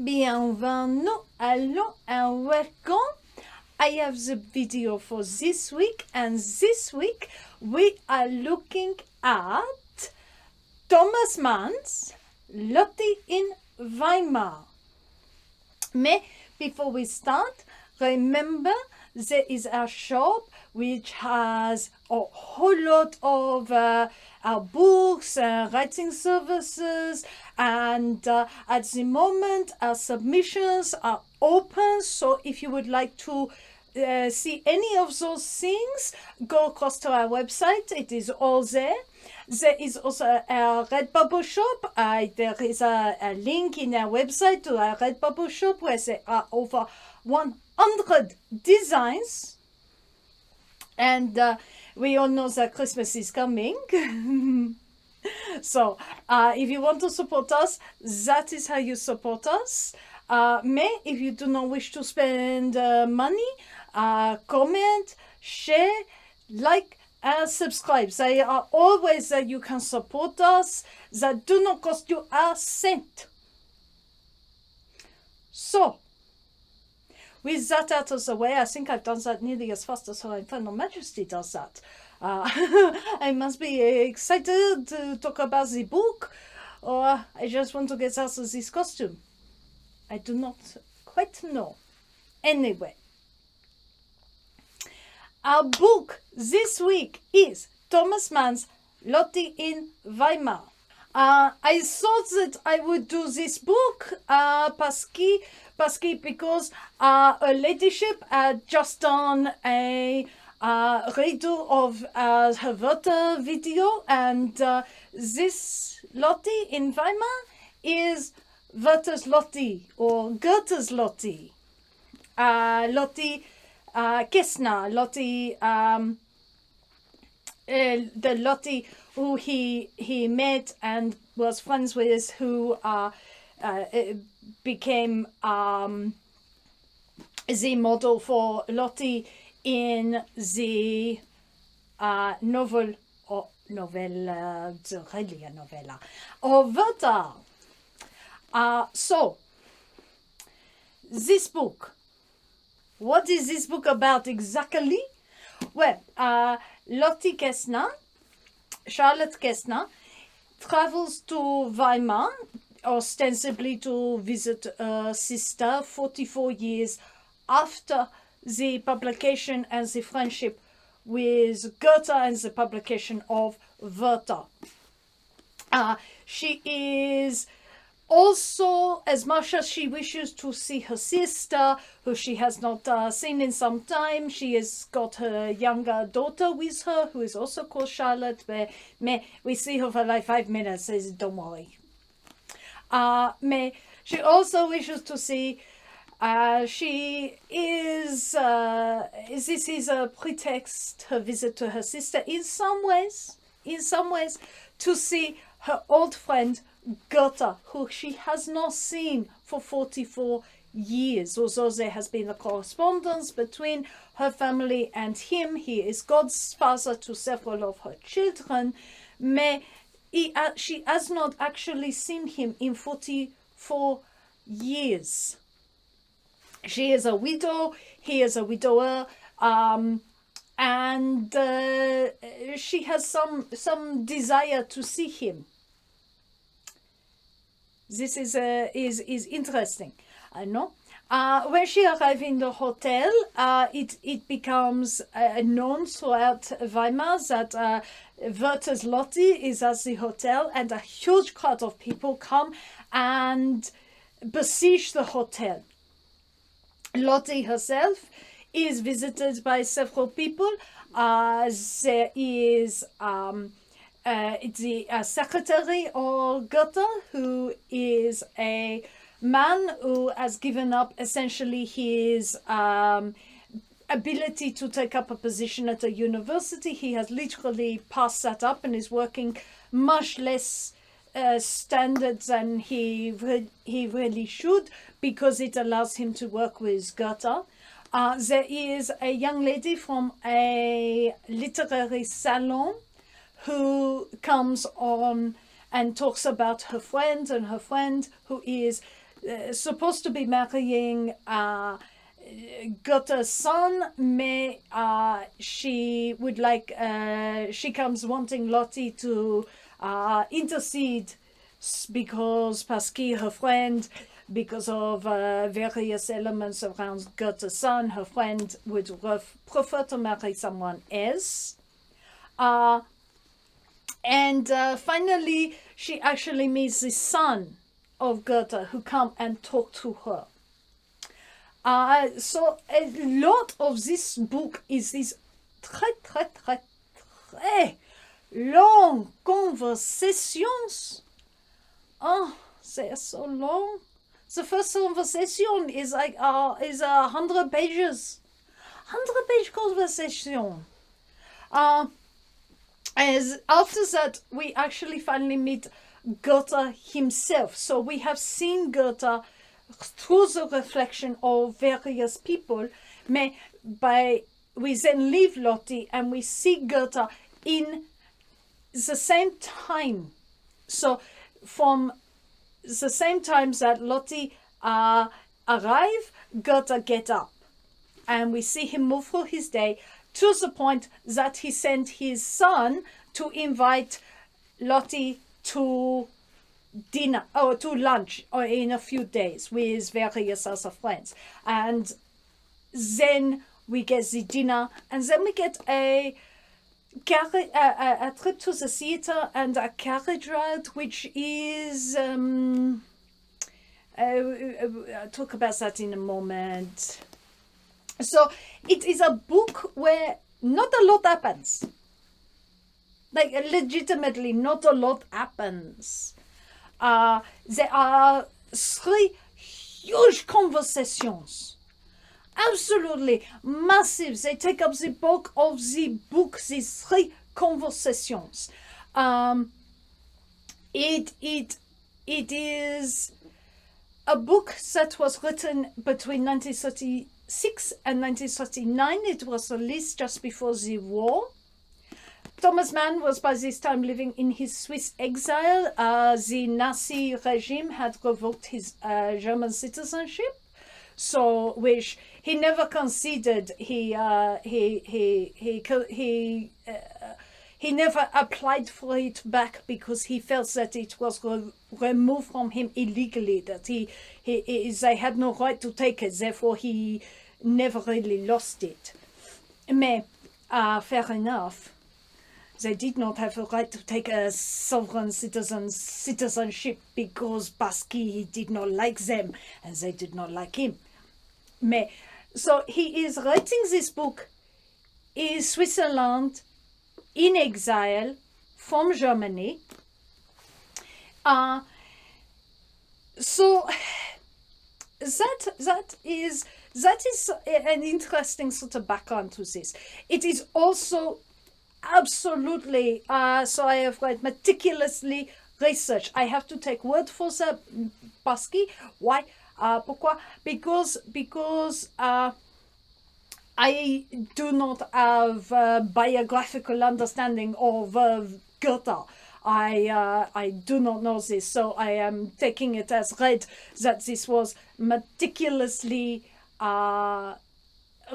Bienvenue, hello and welcome. I have the video for this week, and this week we are looking at Thomas Mann's Lotte in Weimar. Mais before we start, remember there is a shop which has a whole lot of our books, writing services, and at the moment our submissions are open. So if you would like to see any of those things, go across to our website. It is all there. There is also a Redbubble shop. There is a link in our website to our Redbubble shop where there are over 100 designs. And we all know that Christmas is coming. So if you want to support us, that is how you support us. Mais if you do not wish to spend money, comment, share, like, and subscribe. They are always that you can support us, that do not cost you a cent. So, with that out of the way, I think I've done that nearly as fast as Her Infernal Majesty does that. I must be excited to talk about the book, or I just want to get out of this costume. I do not quite know. Anyway, our book this week is Thomas Mann's Lotte in Weimar. I thought that I would do this book because her ladyship had just done a redo of her Wörter video, and this Lotte in Weimar is Wörter's Lotte or Goethe's Lotte. Lotte Kessner, Lotte, the Lotte who he met and was friends with, who became the model for Lotte in the novel, or novella, really a novella, of Wörter. So, this book, what is this book about exactly? Well, Lotte Kessner, Charlotte Kessner, travels to Weimar, ostensibly to visit her sister 44 years after the publication and the friendship with Goethe and the publication of Wörter. She is also, as much as she wishes to see her sister, who she has not seen in some time, she has got her younger daughter with her, who is also called Charlotte, but we see her for like 5 minutes, so don't worry. She also wishes to see, this is a pretext, her visit to her sister, in some ways, to see her old friend Goethe, who she has not seen for 44 years, although there has been a correspondence between her family and him. He is godfather to several of her children, but she has not actually seen him in 44 years. She is a widow, he is a widower, and she has some desire to see him. This is interesting, I know. When she arrives in the hotel, it becomes known throughout Weimar that Wörter's Lotte is at the hotel, and a huge crowd of people come and besiege the hotel. Lotte herself is visited by several people. There is the secretary of Goethe, who is a man who has given up essentially his ability to take up a position at a university. He has literally passed that up and is working much less standards than he really should, because it allows him to work with Goethe. There is a young lady from a literary salon who comes on and talks about her friend, and her friend, who is supposed to be marrying Goethe's son, she would like, she comes wanting Lotte to intercede because Pasky, her friend, because of various elements around Goethe's son, her friend would prefer to marry someone else. And finally, she actually meets the son of Goethe who come and talk to her. So a lot of this book is this très long conversations. Oh, they're so long. The first conversation is like 100 pages. 100-page conversation. As after that, we actually finally meet Goethe himself. So we have seen Goethe through the reflection of various people, we then leave Lotte and we see Goethe in the same time. So from the same time that Lotte arrive, Goethe get up. And we see him move through his day to the point that he sent his son to invite Lotte to dinner or to lunch or in a few days with various other friends. And then we get the dinner, and then we get a trip to the theater and a carriage ride, which is I'll talk about that in a moment. So it is a book where not a lot happens. Like legitimately not a lot happens. There are 3 huge conversations. Absolutely massive. They take up the bulk of the book, these 3 conversations. It is a book that was written between 1936 and 1939. It was released just before the war. Thomas Mann was by this time living in his Swiss exile. The Nazi regime had revoked his German citizenship, so which he never conceded. He never applied for it back because he felt that it was removed from him illegally. That they had no right to take it. Therefore, he never really lost it. Mais fair enough. They did not have a right to take a sovereign citizenship because Pasky did not like them and they did not like him. So he is writing this book in Switzerland, in exile from Germany. So that is an interesting sort of background to this. It is also absolutely, so I have quite meticulously researched. I have to take word for the Pasky. Why? Pourquoi? Because I do not have a biographical understanding of Goethe. I do not know this, so I am taking it as read that this was meticulously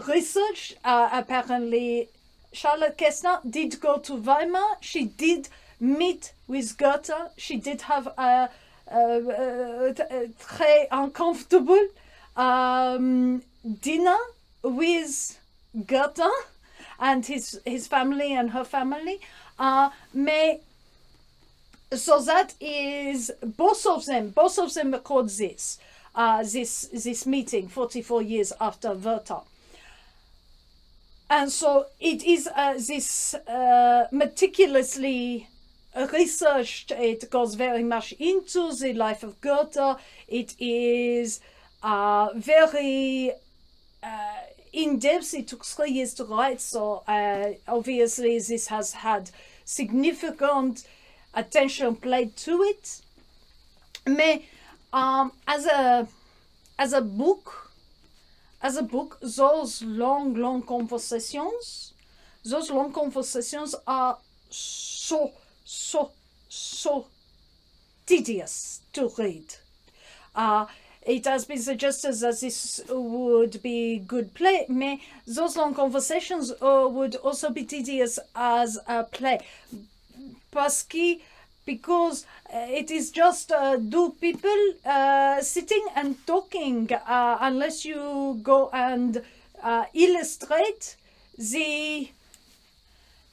researched. Apparently, Charlotte Kessner did go to Weimar. She did meet with Goethe. She did have a très uncomfortable dinner with Goethe and his family and her family. So that is both of them record this meeting 44 years after Werther. And so it is this meticulously researched. It goes very much into the life of Goethe. It is very in-depth. It took 3 years to write, so obviously this has had significant attention played to it. Mais as a book, those long conversations are so tedious to read. it has been suggested that this would be good play, but those long conversations would also be tedious as a play. Because it is just two people sitting and talking, unless you go and illustrate the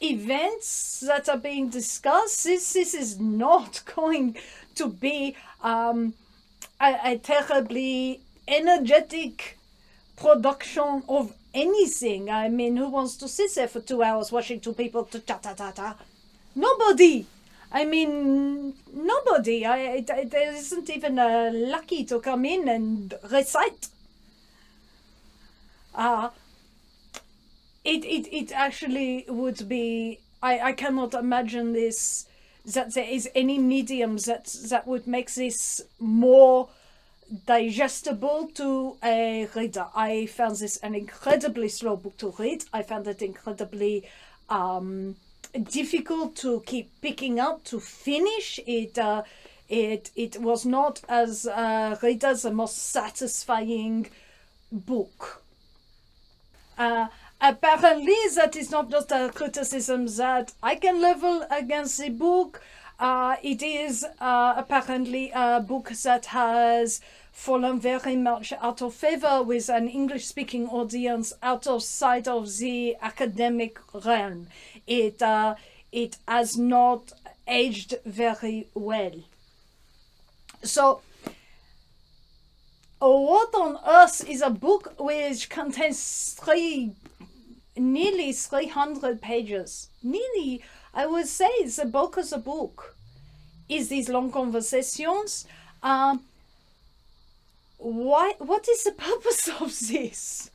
events that are being discussed. This is not going to be a terribly energetic production of anything. I mean, who wants to sit there for 2 hours watching two people ta-ta-ta-ta? Nobody. I mean, nobody. There isn't even a lucky to come in and recite. It actually would be. I cannot imagine this. That there is any medium that would make this more digestible to a reader. I found this an incredibly slow book to read. I found it incredibly difficult to keep picking up to finish. It was not, as readers, the most satisfying book. Apparently, that is not just a criticism that I can level against the book. It is apparently a book that has fallen very much out of favor with an English-speaking audience outside of the academic realm. It has not aged very well. So, what on earth is a book which contains nearly 300 pages? Nearly, I would say, the bulk of the book is these long conversations. What is the purpose of this?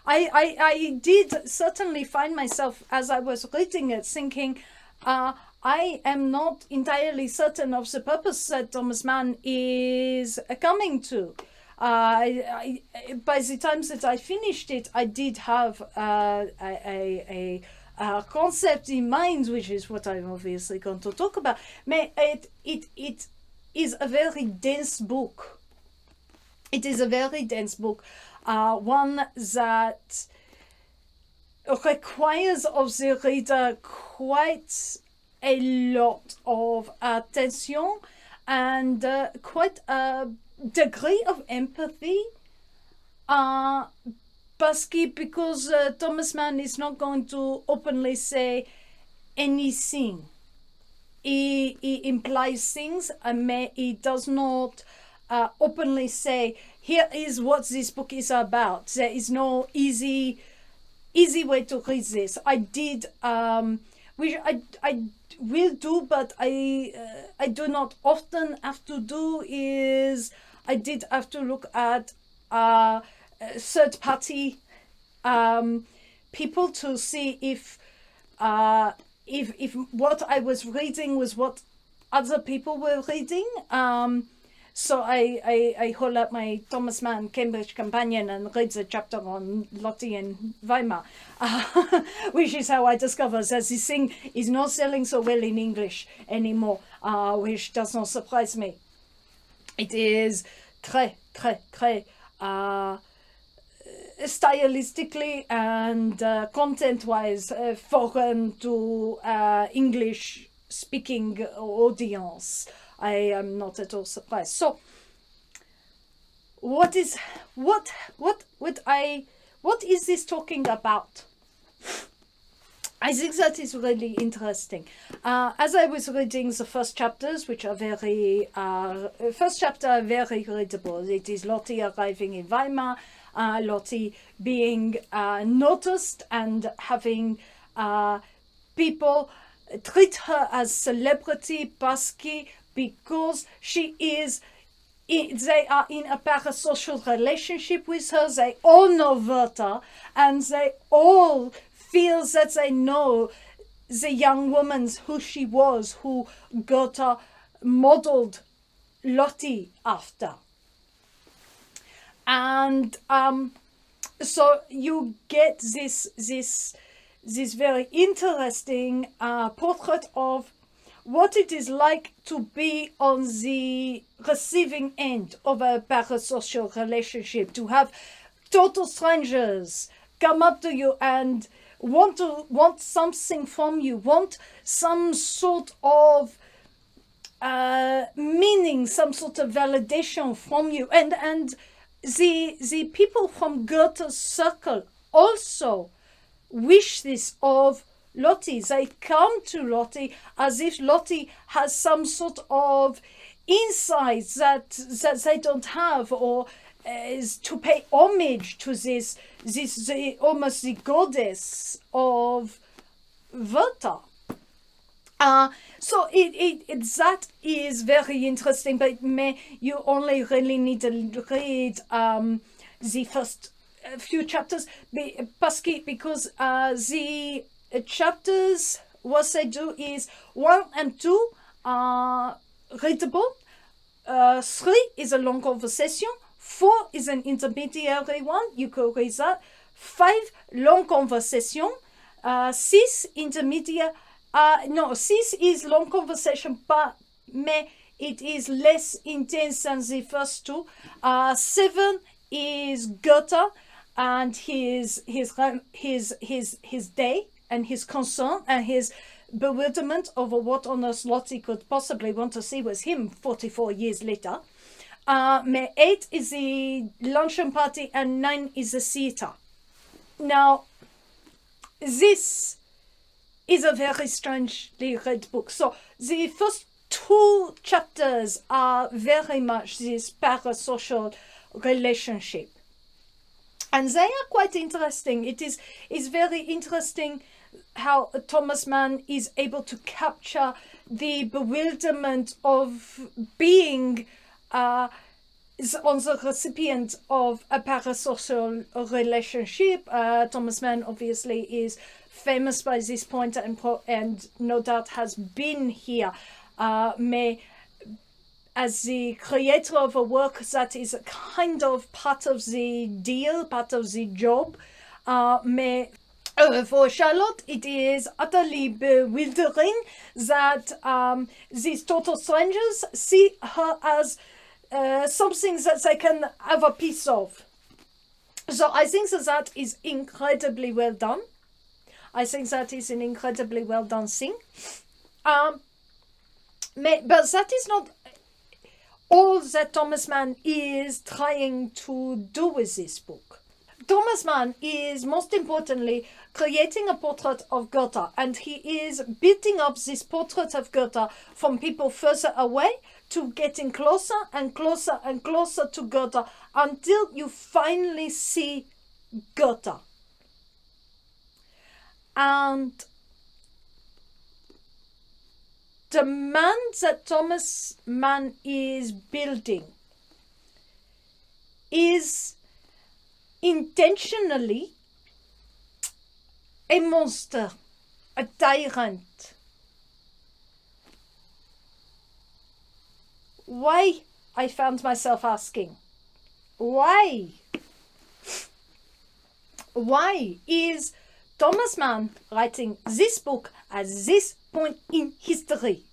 I did certainly find myself, as I was reading it, thinking, I am not entirely certain of the purpose that Thomas Mann is coming to. By the time that I finished it, I did have a concept in mind, which is what I'm obviously going to talk about. But it is a very dense book. It is a very dense book, one that requires of the reader quite a lot of attention and quite a degree of empathy, because Thomas Mann is not going to openly say anything. He implies things, and he does not openly say, here is what this book is about. There is no easy way to read this. I did, which I will do, but I do not often have to do, is I did have to look at third-party people to see if what I was reading was what other people were reading. So I hold up my Thomas Mann Cambridge Companion and read the chapter on Lotte and Weimar, which is how I discovered that this thing is not selling so well in English anymore, which does not surprise me. It is très stylistically and content-wise foreign to English-speaking audience. I am not at all surprised. So, what is this talking about? I think that is really interesting. As I was reading the first chapters, which are very readable. It is Lotte arriving in Weimar, Lotte being noticed and having people treat her as celebrity because she is. They are in a parasocial relationship with her. They all know Werther, and they all feel that they know the young woman who she was, who Goethe modeled Lotte after. And so you get this very interesting portrait of what it is like to be on the receiving end of a parasocial relationship, to have total strangers come up to you and want something from you, want some sort of meaning, some sort of validation from you. And the people from Goethe's circle also wish this of Lotte. They come to Lotte as if Lotte has some sort of insights that they don't have, or is to pay homage to this almost the goddess of Wörter. So that is very interesting, but you only really need to read the first few chapters because the chapters, what they do is 1 and 2 are readable, 3 is a long conversation, 4 is an intermediary one, you could read that, 5 long conversation, 6 intermediate, 6 is long conversation, but it is less intense than the first 2. 7 is Goethe and his day and his concern and his bewilderment over what on earth Lotte could possibly want to see with him 44 years later. 8 is the luncheon party and 9 is the theatre. Now, this is a very strangely read book. So the first 2 chapters are very much this parasocial relationship. And they are quite interesting. It's very interesting how Thomas Mann is able to capture the bewilderment of being on the recipient of a parasocial relationship. Thomas Mann obviously is famous by this point and no doubt has been here. As the creator of a work that is kind of part of the deal, part of the job. For Charlotte, it is utterly bewildering that these total strangers see her as something that they can have a piece of. So I think that is incredibly well done. I think that is an incredibly well done thing. But that is not all that Thomas Mann is trying to do with this book. Thomas Mann is most importantly creating a portrait of Goethe, and he is building up this portrait of Goethe from people further away to getting closer and closer and closer to Goethe until you finally see Goethe. And the man that Thomas Mann is building is intentionally a monster, a tyrant. Why? I found myself asking. Why? Why is Thomas Mann writing this book at this point in history?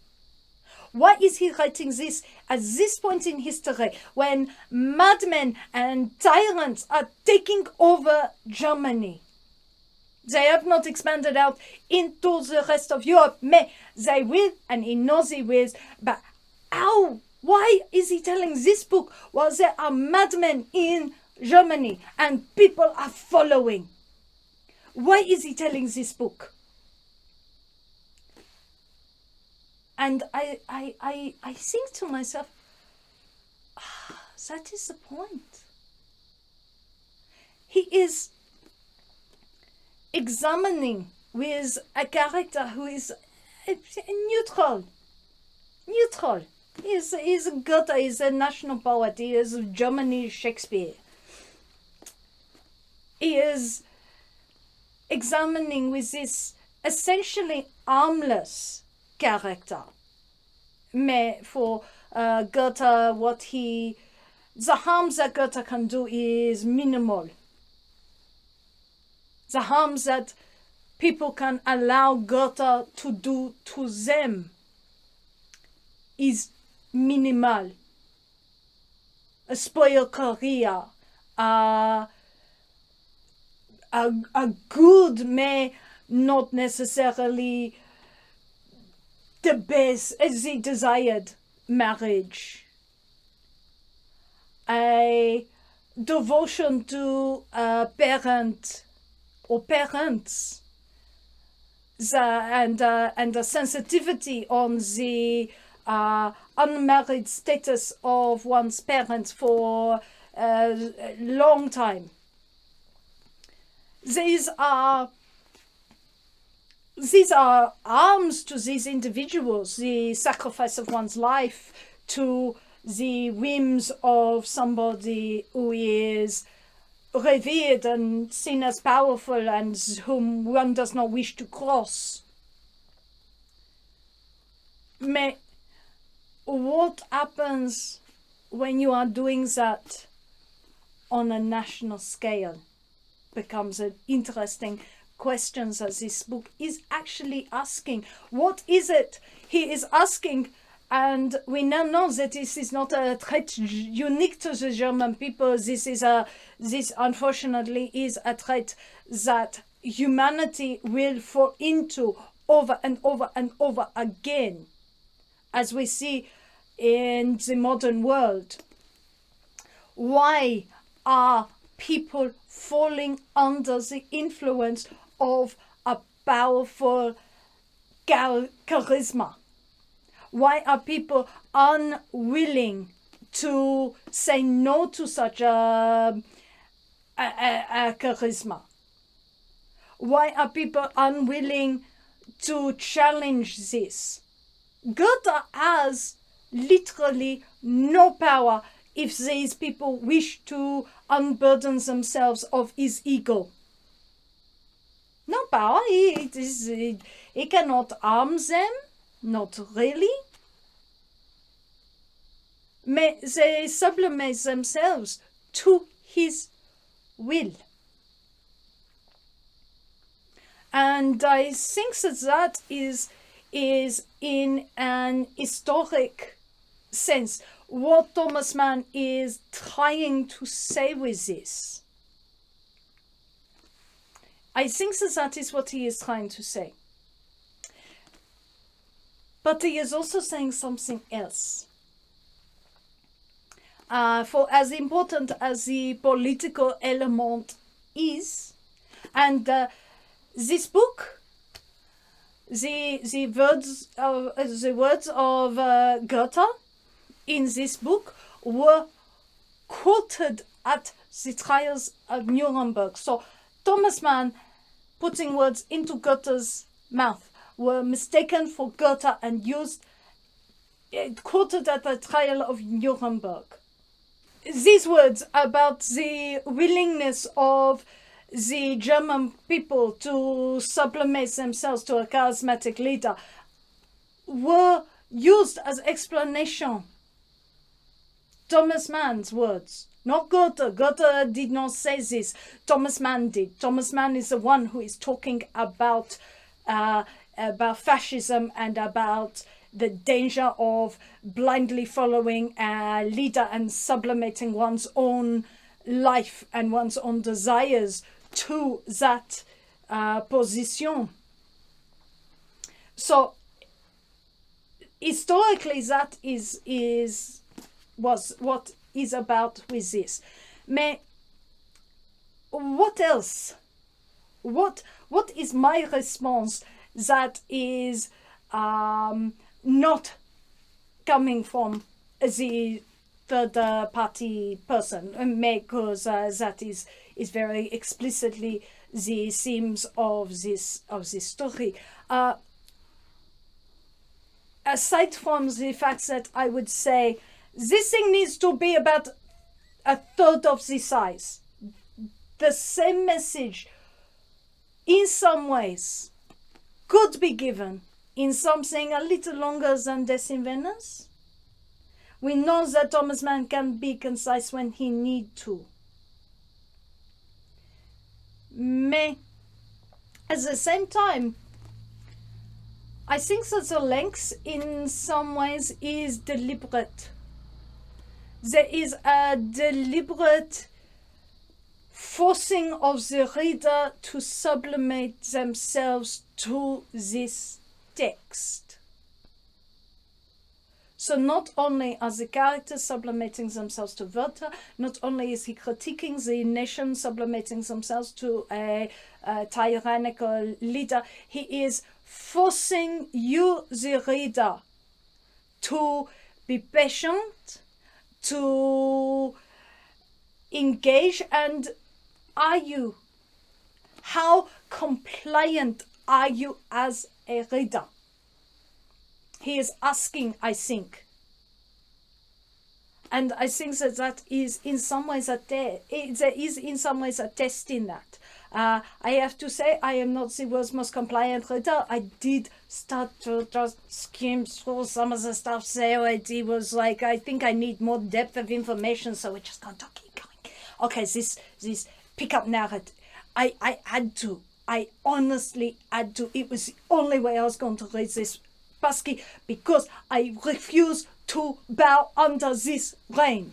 Why is he writing this at this point in history when madmen and tyrants are taking over Germany? They have not expanded out into the rest of Europe, but they will, and he knows he will. But how? Why is he telling this book while there are madmen in Germany and people are following? Why is he telling this book? And I think to myself, that is the point. He is examining with a character who is neutral. He's a Goethe, he's a national poet, he is Germany's Shakespeare. He is examining with this essentially harmless character. But for Goethe, the harm that Goethe can do is minimal. The harm that people can allow Goethe to do to them is minimal. A spoiled career, a good may not necessarily the best, the desired marriage. A devotion to a parent or parents, and a sensitivity on the unmarried status of one's parents for a long time. These are harms to these individuals, the sacrifice of one's life to the whims of somebody who is revered and seen as powerful and whom one does not wish to cross. Mais what happens when you are doing that on a national scale becomes an interesting question that this book is actually asking. What is it he is asking? And we now know that this is not a trait unique to the German people. This unfortunately is a trait that humanity will fall into over and over and over again, as we see in the modern world. Why are people falling under the influence of a powerful charisma? Why are people unwilling to say no to such a charisma? Why are people unwilling to challenge this? Goethe has literally no power if these people wish to unburden themselves of his ego. No power. He cannot harm them. Not really. Mais they sublimate themselves to his will. And I think that is in an historic sense what Thomas Mann is trying to say with this. I think that is what he is trying to say. But he is also saying something else. For as important as the political element is, and this book, the words of Goethe in this book were quoted at the trials of Nuremberg. So Thomas Mann putting words into Goethe's mouth were mistaken for Goethe and quoted at the trial of Nuremberg. These words about the willingness of the German people to sublimate themselves to a charismatic leader were used as explanation. Thomas Mann's words, not Goethe. Goethe did not say this. Thomas Mann did. Thomas Mann is the one who is talking about fascism and about the danger of blindly following a leader and sublimating one's own life and one's own desires to that position. So historically, that was what is about with this. Mais what else? What is my response that is not coming from the third party person, because that is very explicitly the themes of this story. Aside from the fact that I would say this thing needs to be about a third of the size, the same message in some ways could be given in something a little longer than Death in Venice. We know that Thomas Mann can be concise when he needs to. Mais at the same time, I think that the length in some ways is deliberate. There is a deliberate forcing of the reader to sublimate themselves to this text. So not only are the characters sublimating themselves to Werther, not only is he critiquing the nation sublimating themselves to a tyrannical leader, he is forcing you, the reader, to be patient, to engage, and are you? How compliant are you as a reader? He is asking, I think. And I think that is in some ways there is in some ways a test in that. I have to say I am not the world's most compliant reader. I did start to just skim through some of the stuff there. It was like, I think I need more depth of information, so we're just going to keep going. Okay, this pickup narrative. I had to. I honestly had to. It was the only way I was going to read this Pasky, because I refuse to bow under this reign.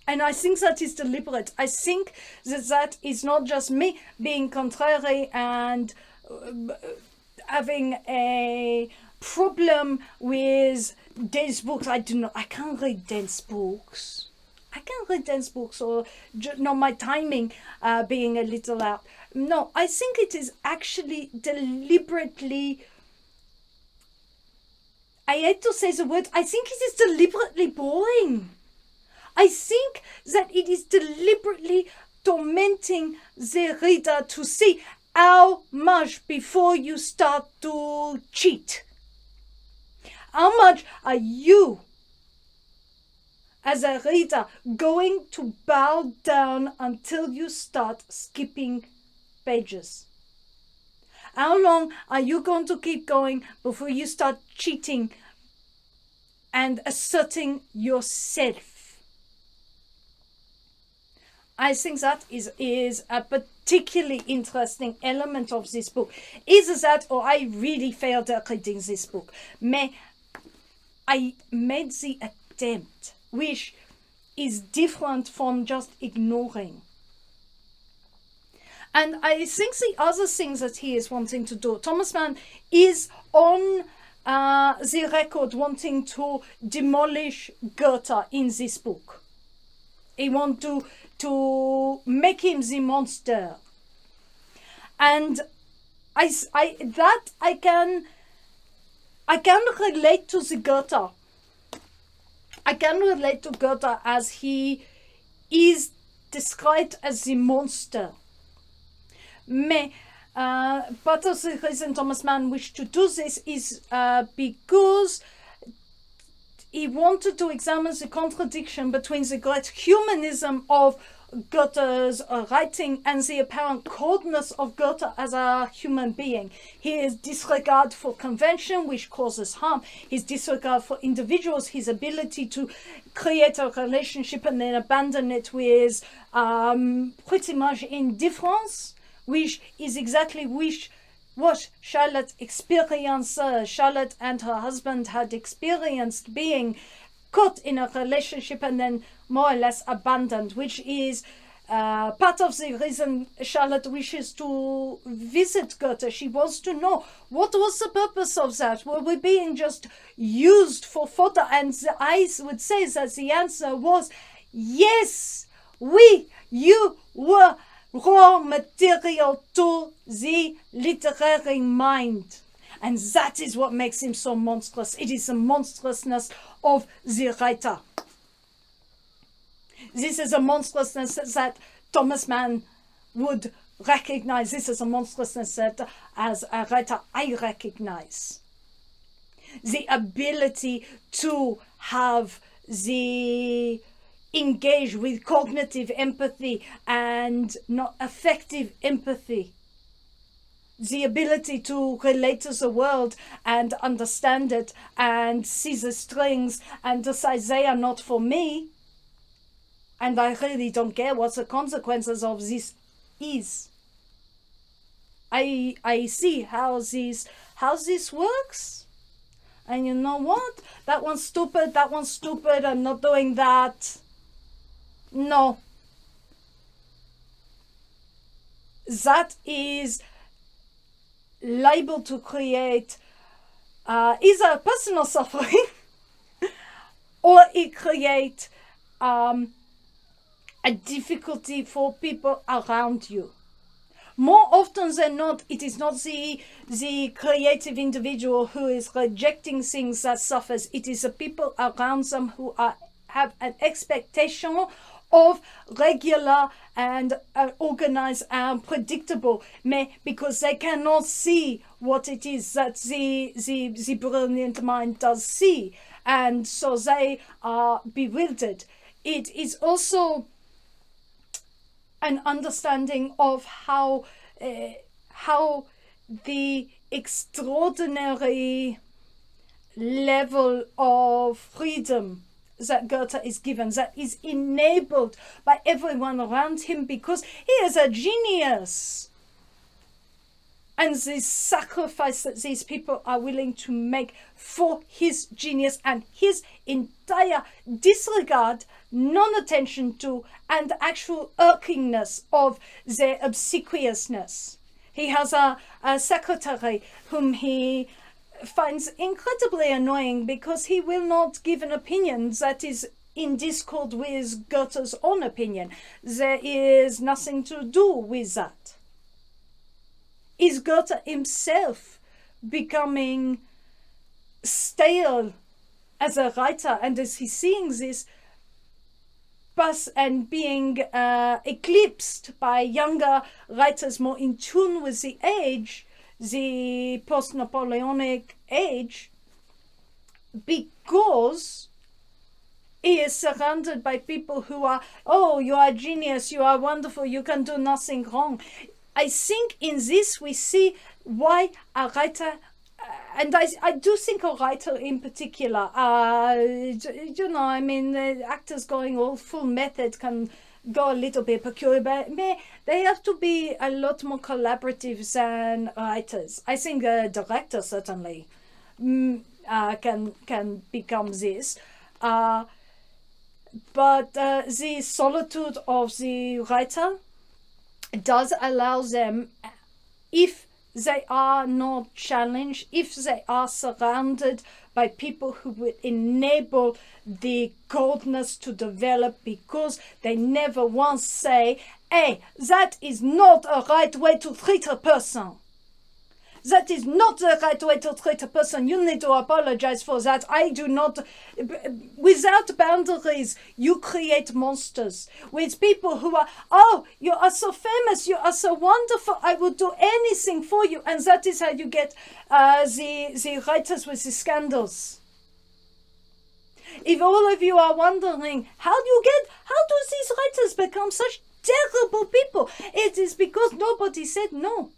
And I think that is deliberate. I think that is not just me being contrary and having a problem with dense books. I can't read dense books. I can't read dense books, or my timing being a little out. No, I think it is actually deliberately, I hate to say the word, I think it is deliberately boring. I think that it is deliberately tormenting the reader to see how much before you start to cheat. How much are you, as a reader, going to bow down until you start skipping pages? How long are you going to keep going before you start cheating and asserting yourself? I think that is a particularly interesting element of this book. Is that, or I really failed at reading this book. Mais I made the attempt, which is different from just ignoring. And I think the other thing that he is wanting to do, Thomas Mann is on the record wanting to demolish Goethe in this book. He wants to make him the monster. And I can relate to the Goethe. I can relate to Goethe as he is described as the monster. Mais part of the reason Thomas Mann wished to do this is because he wanted to examine the contradiction between the great humanism of Goethe's writing and the apparent coldness of Goethe as a human being. His disregard for convention, which causes harm, his disregard for individuals, his ability to create a relationship and then abandon it with pretty much indifference, which is exactly what Charlotte experienced. Charlotte and her husband had experienced being caught in a relationship and then more or less abandoned, which is part of the reason Charlotte wishes to visit Goethe. She wants to know, what was the purpose of that? Were we being just used for photo? And I would say that the answer was, yes, you were raw material to the literary mind. And that is what makes him so monstrous. It is the monstrousness of the writer. This is a monstrousness that Thomas Mann would recognize. This is a monstrousness that, as a writer, I recognize. The ability to have the engage with cognitive empathy and not affective empathy. The ability to relate to the world and understand it and see the strings and decide they are not for me. And I really don't care what the consequences of this is. I see how this works. And you know what? That one's stupid, I'm not doing that. No. That is liable to create either personal suffering or it creates a difficulty for people around you. More often than not, it is not the creative individual who is rejecting things that suffers. It is the people around them who have an expectation of regular and organized and predictable, because they cannot see what it is that the brilliant mind does see, and so they are bewildered. It is also an understanding of how the extraordinary level of freedom that Goethe is given, that is enabled by everyone around him, because he is a genius. And the sacrifice that these people are willing to make for his genius and his entire disregard, non-attention to, and actual irkingness of their obsequiousness. He has a secretary whom he finds incredibly annoying because he will not give an opinion that is in discord with Goethe's own opinion. There is nothing to do with that. Is Goethe himself becoming stale as a writer, and is he seeing this and being eclipsed by younger writers more in tune with the age, the post-Napoleonic age, because he is surrounded by people who are, oh, you are a genius, you are wonderful, you can do nothing wrong. I think in this we see why a writer, and I do think a writer in particular, actors going all full method can go a little bit peculiar, but they have to be a lot more collaborative than writers. I think a director certainly can become this. But the solitude of the writer does allow them, if they are not challenged, if they are surrounded by people who would enable the coldness to develop, because they never once say, hey, that is not a right way to treat a person. That is not the right way to treat a person. You need to apologize for that. I do not. Without boundaries, you create monsters. With people who are, oh, you are so famous, you are so wonderful, I will do anything for you. And that is how you get the writers with the scandals. If all of you are wondering, how do these writers become such terrible people? It is because nobody said no.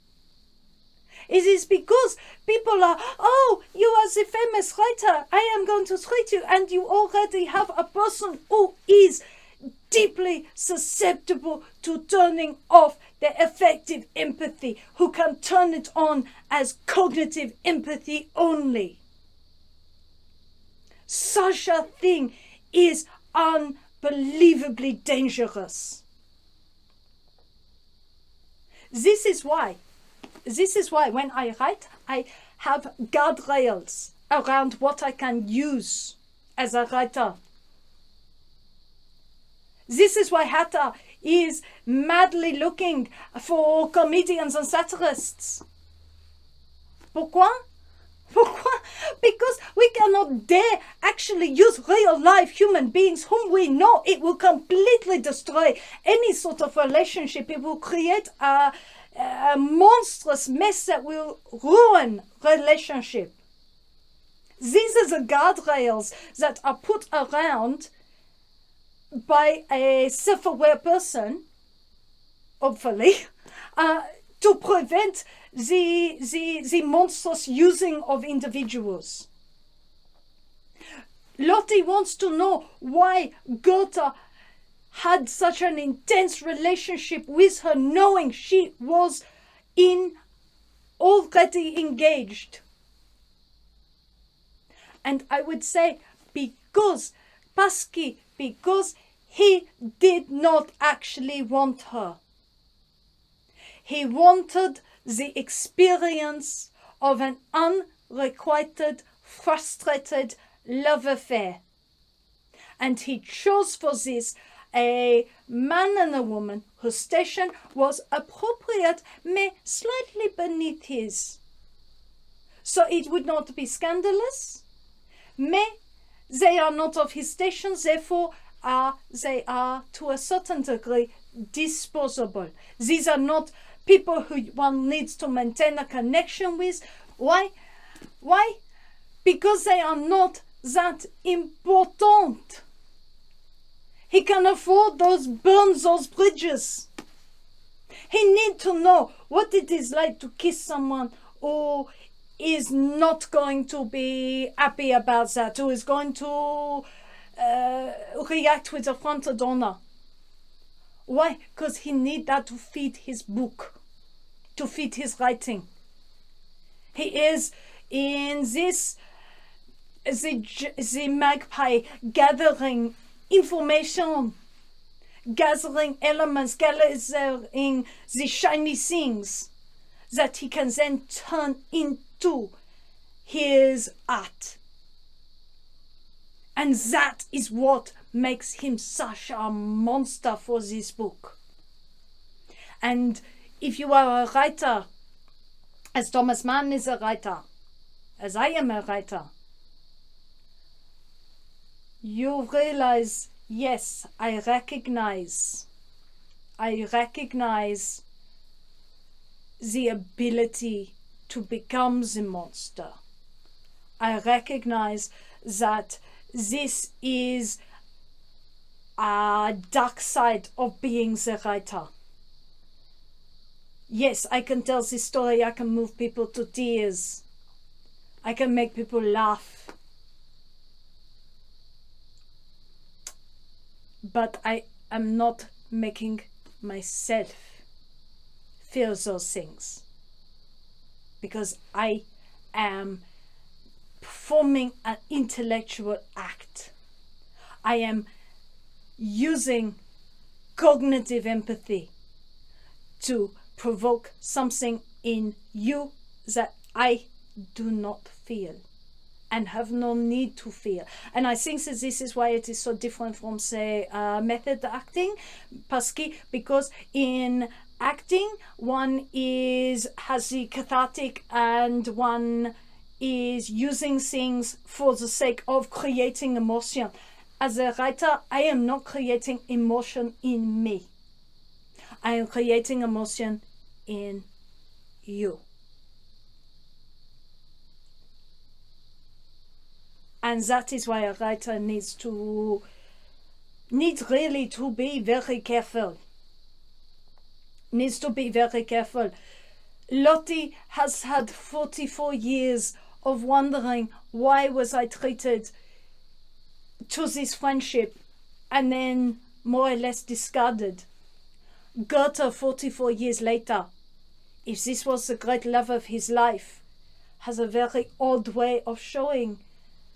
It is because people are, oh, you are the famous writer, I am going to treat you, and you already have a person who is deeply susceptible to turning off their effective empathy, who can turn it on as cognitive empathy only. Such a thing is unbelievably dangerous. This is why when I write, I have guardrails around what I can use as a writer. This is why Hatta is madly looking for comedians and satirists. Pourquoi? Because we cannot dare actually use real life human beings whom we know. It will completely destroy any sort of relationship. It will create a monstrous mess that will ruin relationship. These are the guardrails that are put around by a self-aware person, hopefully, to prevent the monstrous using of individuals. Lotte wants to know why Goethe had such an intense relationship with her, knowing she was in already engaged. And I would say because he did not actually want her. He wanted the experience of an unrequited, frustrated love affair. And he chose for this a man and a woman whose station was appropriate, but slightly beneath his. So it would not be scandalous, but they are not of his station, therefore they are to a certain degree disposable. These are not people who one needs to maintain a connection with. Why? Because they are not that important. He can afford burn those bridges. He needs to know what it is like to kiss someone who is not going to be happy about that, who is going to react with a frontal donor. Why? Because he needs that to feed his book, to feed his writing. He is in this, the magpie, gathering information, gathering elements, gathering the shiny things that he can then turn into his art. And that is what makes him such a monster for this book. And if you are a writer, as Thomas Mann is a writer, as I am a writer, you realize, yes, I recognize the ability to become the monster. I recognize that this is a dark side of being the writer. Yes, I can tell this story, I can move people to tears. I can make people laugh. But I am not making myself feel those things, because I am performing an intellectual act. I am using cognitive empathy to provoke something in you that I do not feel and have no need to feel. And I think that this is why it is so different from, say, method acting, because in acting one has the cathartic, and one is using things for the sake of creating emotion. As a writer, I am not creating emotion in me. I am creating emotion in you. And that is why a writer needs really to be very careful. Needs to be very careful. Lotte has had 44 years of wondering, why was I treated to this friendship and then more or less discarded? Goethe, 44 years later, if this was the great love of his life, has a very odd way of showing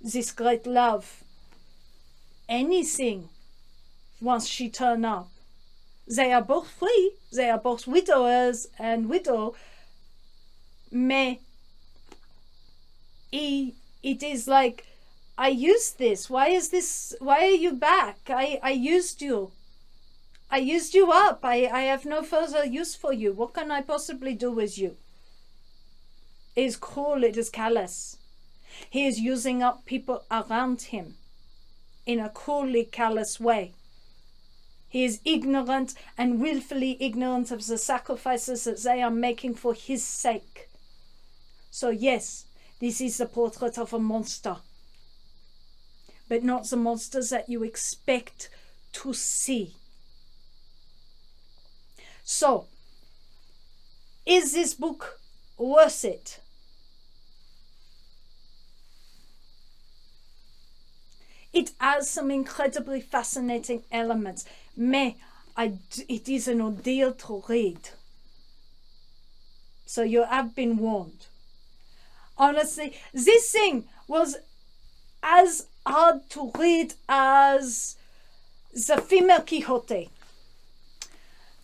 this great love. Anything, once she turned up. They are both free, they are both widowers and widow, mais it is like, I used this, why are you back? I used you. I used you up. I have no further use for you. What can I possibly do with you? It is cruel, it is callous. He is using up people around him in a cruelly callous way. He is ignorant and willfully ignorant of the sacrifices that they are making for his sake. So yes, this is the portrait of a monster, but not the monsters that you expect to see. So, is this book worth it? It has some incredibly fascinating elements, but it is an ordeal to read. So you have been warned. Honestly, this thing was as hard to read as the female Quixote.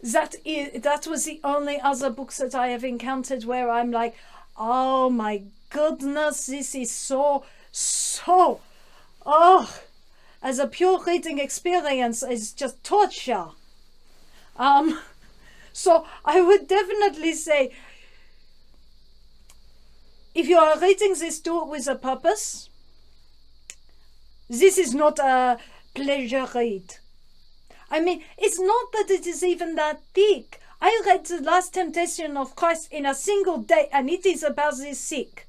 That was the only other books that I have encountered where I'm like, oh my goodness, this is so, as a pure reading experience, it's just torture. So I would definitely say, if you are reading this, do it with a purpose. This is not a pleasure read. I mean, it's not that it is even that thick. I read The Last Temptation of Christ in a single day, and it is about this thick.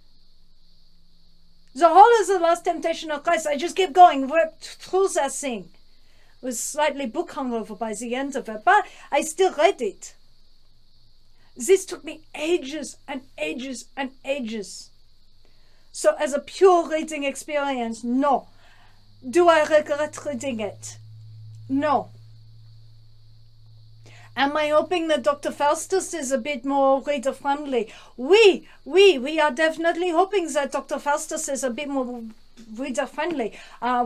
The whole of The Last Temptation of Christ, I just kept going, worked through that thing. Was slightly book hungover by the end of it, but I still read it. This took me ages and ages and ages. So as a pure reading experience, no. Do I regret reading it? No. Am I hoping that Dr. Faustus is a bit more reader-friendly? We are definitely hoping that Dr. Faustus is a bit more reader-friendly.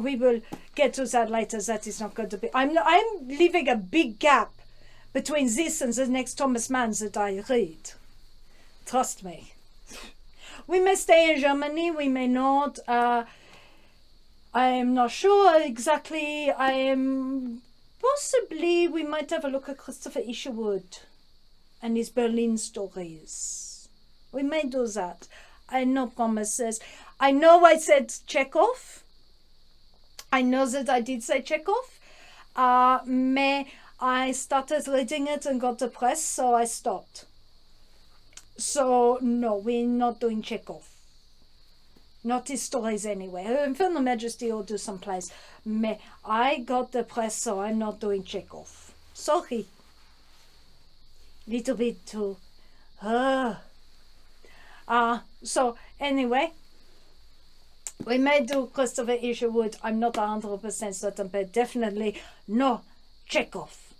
We will get to that later. That is not going to be... I'm leaving a big gap between this and the next Thomas Mann that I read. Trust me. We may stay in Germany, we may not. I am not sure exactly. Possibly we might have a look at Christopher Isherwood and his Berlin stories. We may do that. I know promises. I know I said Chekhov. I know that I did say Chekhov. I started reading it and got depressed, so I stopped. So no, we're not doing Chekhov. Not his stories anyway. Infernal Majesty will do someplace. I got depressed, so I'm not doing Chekhov. Sorry. Little bit too. So anyway, we may do Christopher Isherwood. I'm not 100% certain, but definitely no Chekhov.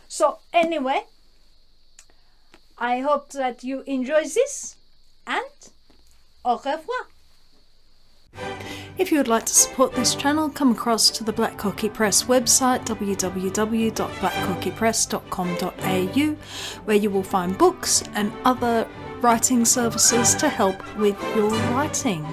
So anyway, I hope that you enjoy this, and au revoir. If you would like to support this channel, come across to the Black Cockie Press website, www.blackcockiepress.com.au, where you will find books and other writing services to help with your writing.